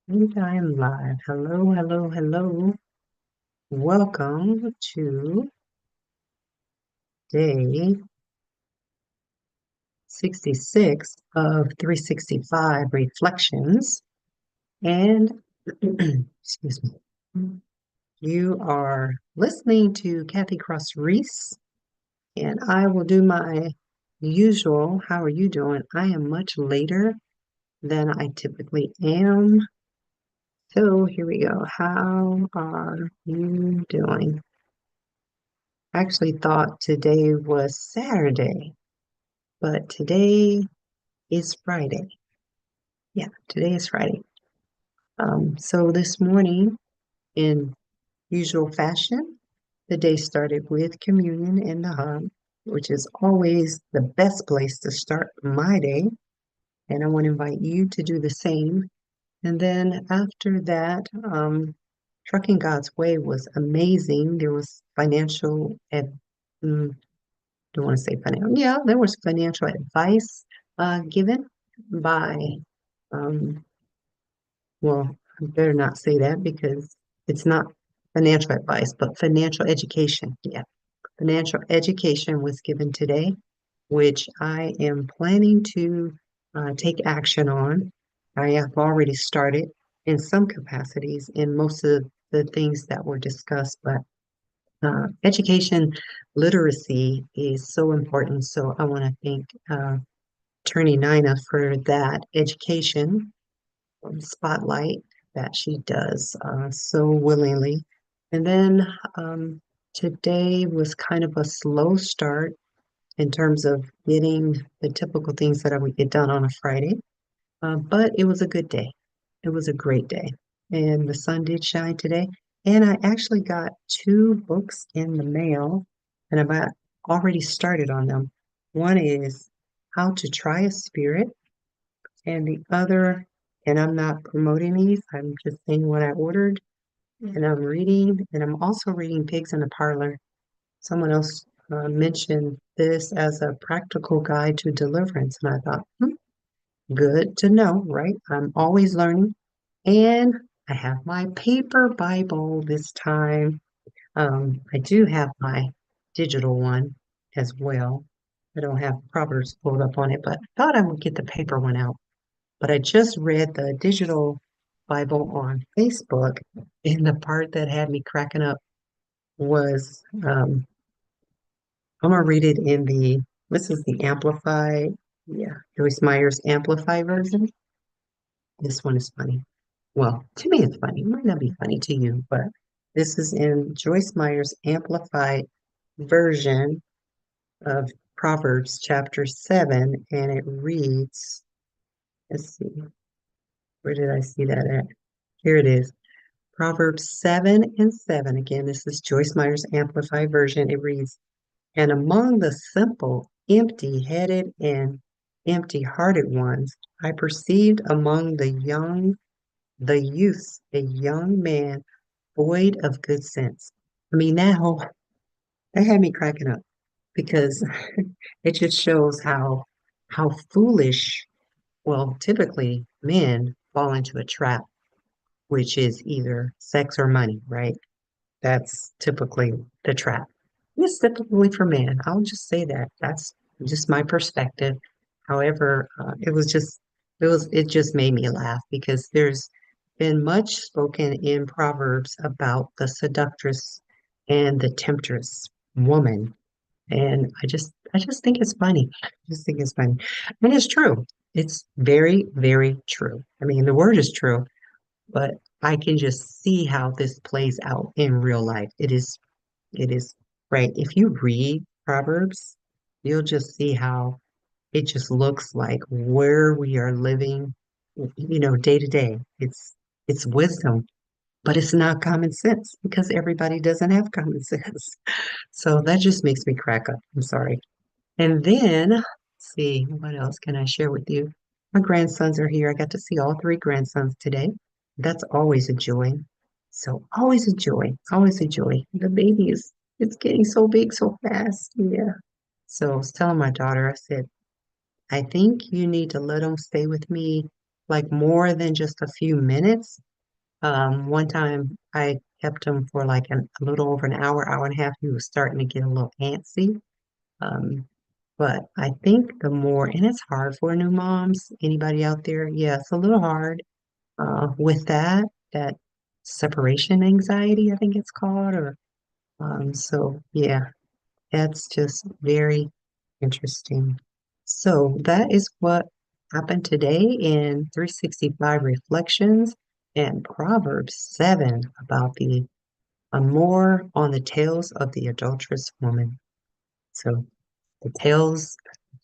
And I'm live. Hello, hello, hello. Welcome to day 66 of 365 Reflections. And, excuse me, you are listening to Kathy Cross Reese, and I will do my usual. How are you doing? I am much later than I typically am. So here we go. How are you doing? I actually thought today was Saturday, but today is Friday. Yeah, today is Friday. So this morning, in usual fashion, the day started with communion in the hub, which is always the best place to start my day. And I want to invite you to do the same. And then after that, Trucking God's Way was amazing. There was mm, don't want to say financial. Yeah, there was financial advice given by, um, well, I better not say that because it's not financial advice, but financial education. Yeah, financial education was given today, which I am planning to take action on. I have already started in some capacities in most of the things that were discussed, but education literacy is so important. So I want to thank Attorney Nina for that education spotlight that she does so willingly. And then today was kind of a slow start in terms of getting the typical things that I would get done on a Friday. But it was a good day. It was a great day. And the sun did shine today. And I actually got two books in the mail, and already started on them. One is How to Try a Spirit, and the other, and I'm not promoting these, I'm just saying what I ordered, and I'm reading, and I'm also reading Pigs in the Parlor. Someone else mentioned this as a practical guide to deliverance, and I thought, good to know, right? I'm always learning. And I have my paper Bible this time. I do have my digital one as well. I don't have Proverbs pulled up on it, but I thought I would get the paper one out. But I just read the digital Bible on Facebook, and the part that had me cracking up was I'm gonna read it in this is the Amplified, yeah, Joyce Meyer's Amplified version. This one is funny. Well, to me, it's funny. It might not be funny to you, but this is in Joyce Meyer's Amplified version of Proverbs chapter 7, and it reads, let's see, where did I see that at? Here it is. Proverbs 7 and 7. Again, this is Joyce Meyer's Amplified version. It reads, and among the simple, empty-headed, and empty-hearted ones, I perceived among the youths, a young man void of good sense. I mean, that had me cracking up because it just shows how foolish, well, typically men fall into a trap, which is either sex or money, right? That's typically the trap. It's typically for men. I'll just say that. That's just my perspective. However, it just made me laugh because there's been much spoken in Proverbs about the seductress and the temptress woman. And I just think it's funny. I just think it's funny. And it's true. It's very, very true. I mean, the word is true, but I can just see how this plays out in real life. It is right. If you read Proverbs, you'll just see how it just looks like where we are living, day to day. It's wisdom, but it's not common sense because everybody doesn't have common sense. So that just makes me crack up. I'm sorry. And then, let's see, what else can I share with you? My grandsons are here. I got to see all three grandsons today. That's always a joy. So always a joy, always a joy. The baby is it's getting so big so fast. Yeah. So I was telling my daughter, I said, I think you need to let him stay with me like more than just a few minutes. One time I kept him for like a little over an hour, hour and a half. He was starting to get a little antsy. Um, but I think the more, and it's hard for new moms, anybody out there, yeah, it's a little hard with that separation anxiety, I think it's called, or so yeah, that's just very interesting. So that is what happened today in 365 Reflections and Proverbs 7 about the more on the tales of the adulterous woman. So the tales,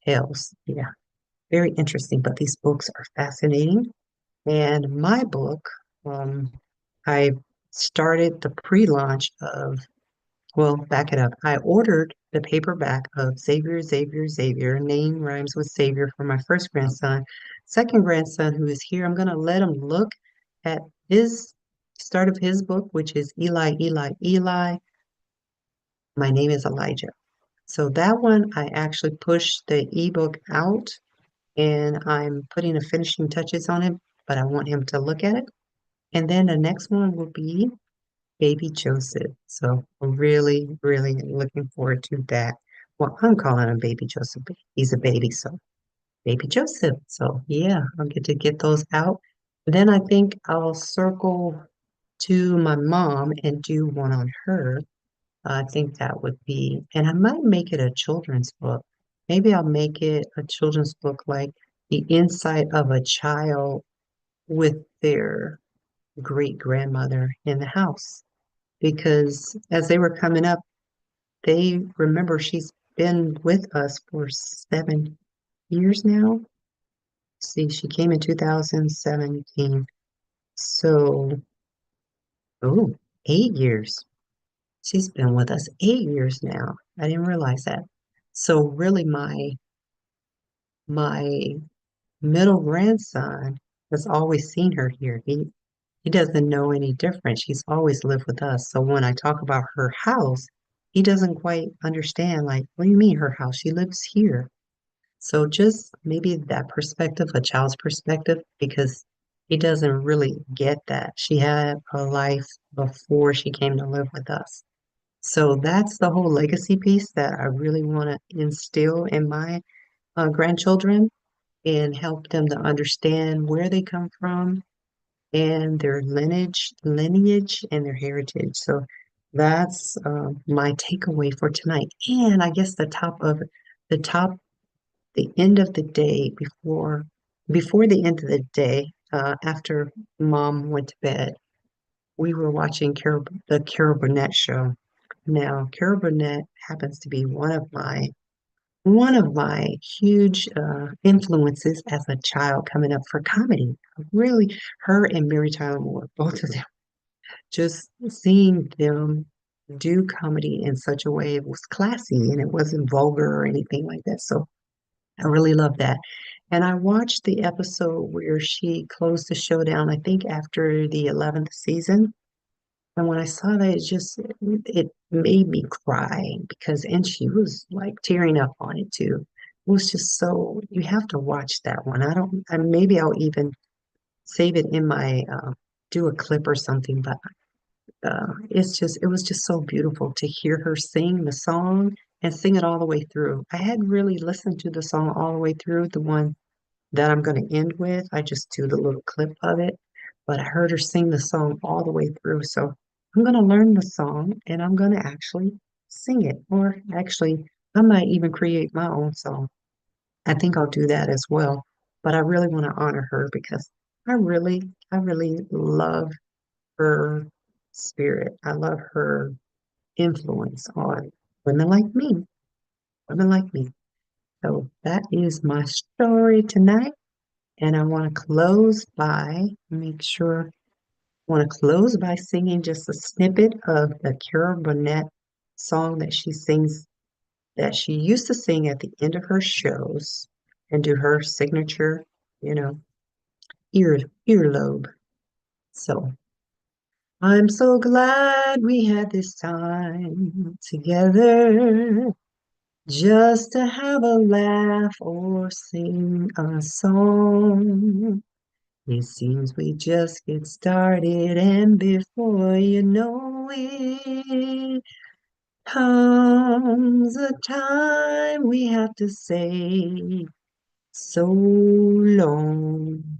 yeah, very interesting. But these books are fascinating. And my book, um, I started the pre-launch of, well, back it up. I ordered the paperback of Xavier, Xavier, Xavier. Name rhymes with Savior for my first grandson. Second grandson who is here, I'm going to let him look at his start of his book, which is Eli, Eli, Eli. My name is Elijah. So that one, I actually pushed the ebook out and I'm putting the finishing touches on it, but I want him to look at it. And then the next one will be Baby Joseph. So I'm really, really looking forward to that. Well, I'm calling him Baby Joseph. But he's a baby, so Baby Joseph. So yeah, I'll get to get those out. Then I think I'll circle to my mom and do one on her. I think that would be, and I might make it a children's book. Maybe I'll make it a children's book like the insight of a child with their great grandmother in the house. Because as they were coming up, they remember she's been with us for 7 years now. See, she came in 2017. So, oh, 8 years. She's been with us 8 years now. I didn't realize that. So really my middle grandson has always seen her here. He doesn't know any different. She's always lived with us. So when I talk about her house, he doesn't quite understand, like, what do you mean her house? She lives here. So just maybe that perspective, a child's perspective, because he doesn't really get that. She had a life before she came to live with us. So that's the whole legacy piece that I really want to instill in my grandchildren and help them to understand where they come from and their lineage and their heritage. So that's my takeaway for tonight. And I guess the top, the end of the day before the end of the day, after mom went to bed, we were watching the Carol Burnett show. Now, Carol Burnett happens to be one of my huge influences as a child coming up for comedy. Really, her and Mary Tyler Moore, both of them, just seeing them do comedy in such a way it was classy and it wasn't vulgar or anything like that. So I really love that. And I watched the episode where she closed the show down, I think after the 11th season. And when I saw that, it made me cry because, and she was like tearing up on it too. It was just so, you have to watch that one. Maybe I'll even save it in my, do a clip or something, but it was just so beautiful to hear her sing the song and sing it all the way through. I hadn't really listened to the song all the way through, the one that I'm going to end with. I just do the little clip of it, but I heard her sing the song all the way through. So I'm going to learn the song and I'm going to actually sing it, or actually, I might even create my own song. I think I'll do that as well. But I really want to honor her because I really love her spirit. I love her influence on women like me, women like me. So that is my story tonight. And I want to close by, make sure, I want to close by singing just a snippet of the Carol Burnett song that she sings, that she used to sing at the end of her shows and do her signature, you know, ear earlobe. So I'm so glad we had this time together just to have a laugh or sing a song. It seems we just get started, and before you know it, comes a time we have to say so long.